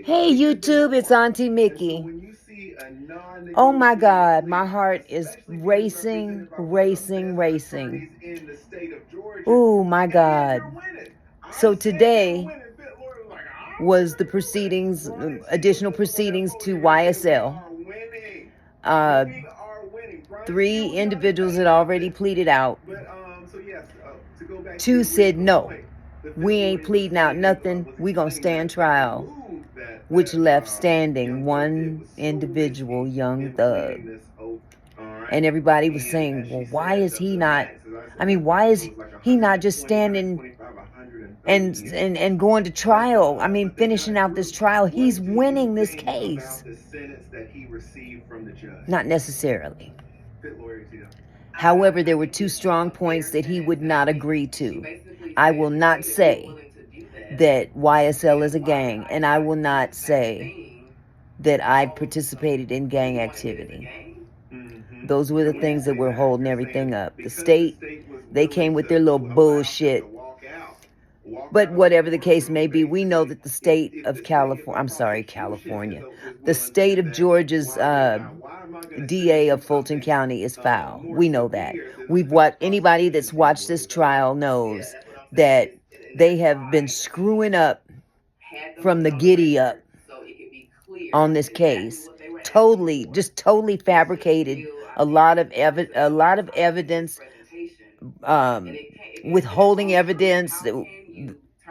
Hey YouTube, it's Auntie Mickey. Oh my God, my heart is racing, racing, racing. Oh my God. So today was the proceedings, additional proceedings to YSL. Three individuals had already pleaded out. Two said no. We ain't pleading out nothing. We gonna stand trial, which left standing one individual, Young Thug. And everybody was saying, well, why is he not, why is he not just standing and going to trial? Finishing out this trial. He's winning this case. Not necessarily. However, there were two strong points that he would not agree to. I will not say that YSL is a gang, and I will not say that I participated in gang activity. Those were the things that were holding everything up. The state, they came with their little bullshit. But whatever the case may be, we know that the state of California, the state of Georgia's DA of Fulton County is foul. We know that. Anybody that's watched this trial knows that they have been screwing up from the giddy up on this case. Totally fabricated a lot of evidence, withholding evidence.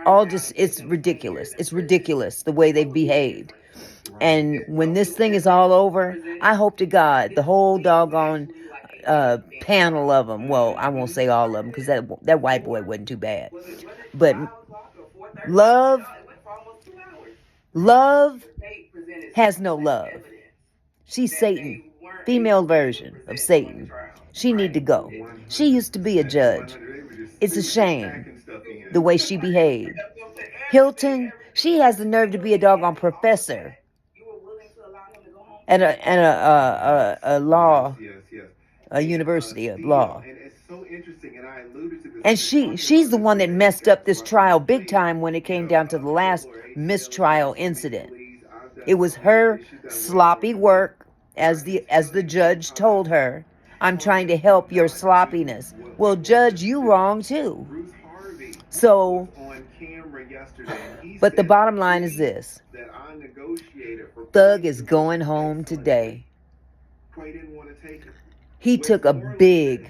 It's ridiculous. It's ridiculous the way they've behaved. And when this thing is all over, I hope to God the whole doggone panel of them. Well, I won't say all of them because that white boy wasn't too bad. But love has no love. She's Satan, female version of Satan. She need to go. She used to be a judge. It's a shame the way she behaved. Hilton, she has the nerve to be a doggone professor at a university of law. And she's the one that messed up this trial big time when it came down to the last mistrial incident. It was her sloppy work, as the judge told her. I'm trying to help your sloppiness. Well, Judge, you wrong too. So, but the bottom line is this. Thug is going home today. He took a big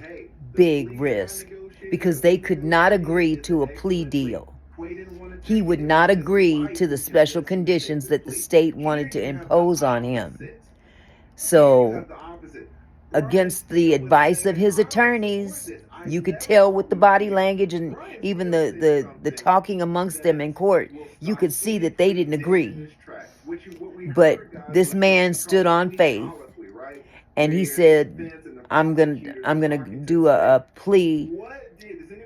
risk because they could not agree to a plea deal. He would not agree to the special conditions that the state wanted to impose on him. So, against the advice of his attorneys, you could tell with the body language and even the talking amongst them in court, you could see that they didn't agree. But this man stood on faith, and he said, I'm gonna do a plea,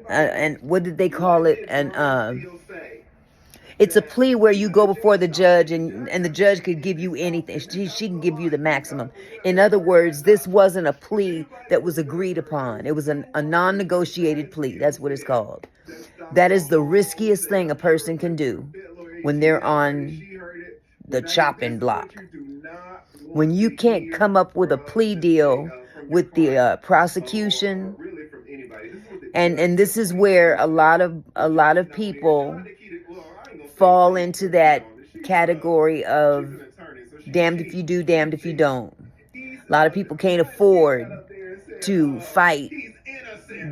and what did they call it? And it's a plea where you go before the judge, and the judge could give you anything. She can give you the maximum. In other words, this wasn't a plea that was agreed upon. It was a non-negotiated plea. That's what it's called. That is the riskiest thing a person can do when they're on the chopping block. When you can't come up with a plea deal with the prosecution, and this is where a lot of people fall into that category of damned if you do, damned if you don't. A lot of people can't afford to fight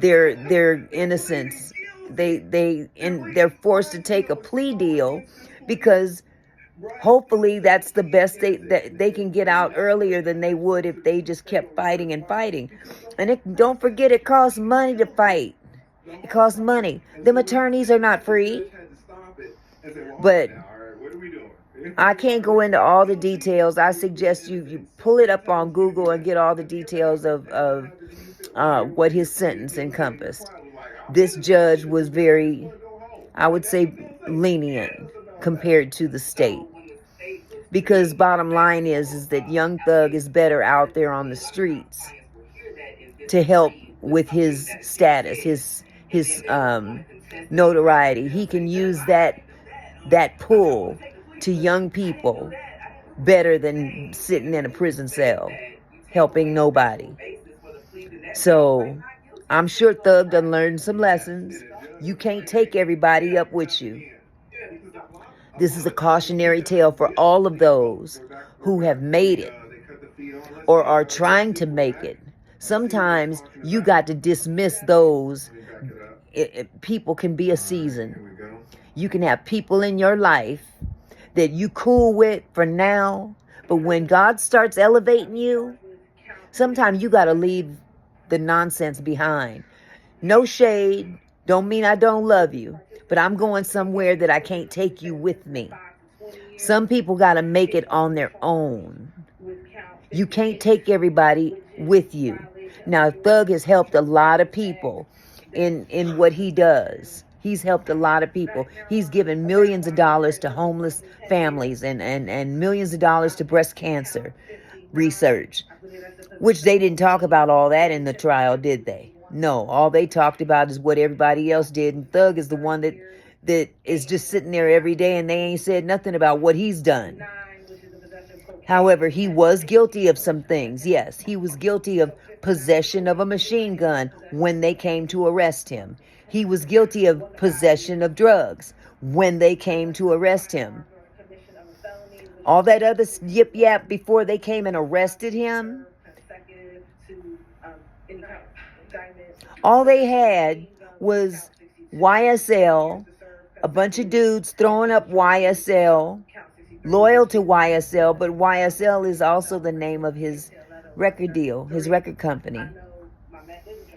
their innocence. They're forced to take a plea deal because hopefully that's the best that they can get out earlier than they would if they just kept fighting and fighting. And don't forget, it costs money to fight. It costs money. Them attorneys are not free. But I can't go into all the details. I suggest you pull it up on Google and get all the details of what his sentence encompassed. This judge was very, I would say, lenient compared to the state. Because bottom line is that Young Thug is better out there on the streets to help with his status, his notoriety. He can use that pull to young people better than sitting in a prison cell helping nobody. So I'm sure Thug done learned some lessons. You can't take everybody up with you. This is a cautionary tale for all of those who have made it or are trying to make it. Sometimes you got to dismiss those. People can be a season. You can have people in your life that you cool with for now, but when God starts elevating you, sometimes you got to leave the nonsense behind. No shade, don't mean I don't love you, but I'm going somewhere that I can't take you with me. Some people got to make it on their own. You can't take everybody with you. Now, Thug has helped a lot of people in what he does. He's helped a lot of people. He's given millions of dollars to homeless families and millions of dollars to breast cancer research, which they didn't talk about all that in the trial, did they? No, all they talked about is what everybody else did, and Thug is the one that is just sitting there every day, and they ain't said nothing about what he's done. However, he was guilty of some things. Yes, he was guilty of possession of a machine gun when they came to arrest him. He was guilty of possession of drugs when they came to arrest him. All that other yip yap before they came and arrested him, all they had was YSL, a bunch of dudes throwing up YSL, loyal to YSL, but YSL is also the name of his record deal, his record company.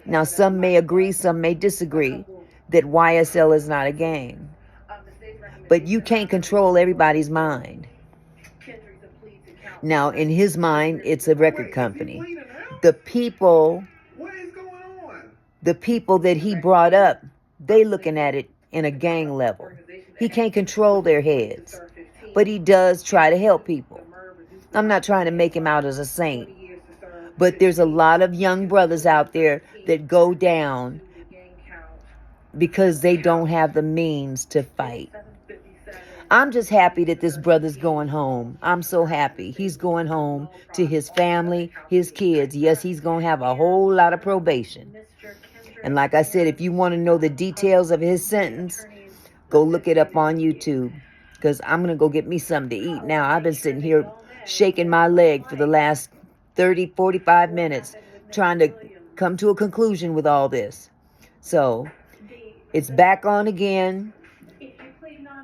Now, some may agree, some may disagree that YSL is not a gang. But you can't control everybody's mind. Now, in his mind, it's a record company. The people that he brought up, they looking at it in a gang level. He can't control their heads, but he does try to help people. I'm not trying to make him out as a saint, but there's a lot of young brothers out there that go down because they don't have the means to fight. I'm just happy that this brother's going home. I'm so happy. He's going home to his family, his kids. Yes, he's going to have a whole lot of probation. And like I said, if you want to know the details of his sentence, go look it up on YouTube, because I'm going to go get me something to eat now. I've been sitting here shaking my leg for the last 30, 45 minutes trying to come to a conclusion with all this. So it's back on again.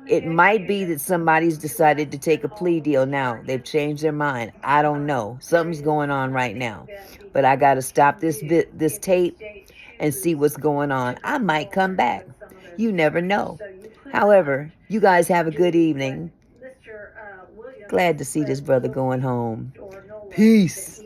It might be that somebody's decided to take a plea deal now. They've changed their mind. I don't know. Something's going on right now. But I got to stop this tape and see what's going on. I might come back. You never know. However, you guys have a good evening. Glad to see this brother going home. Peace.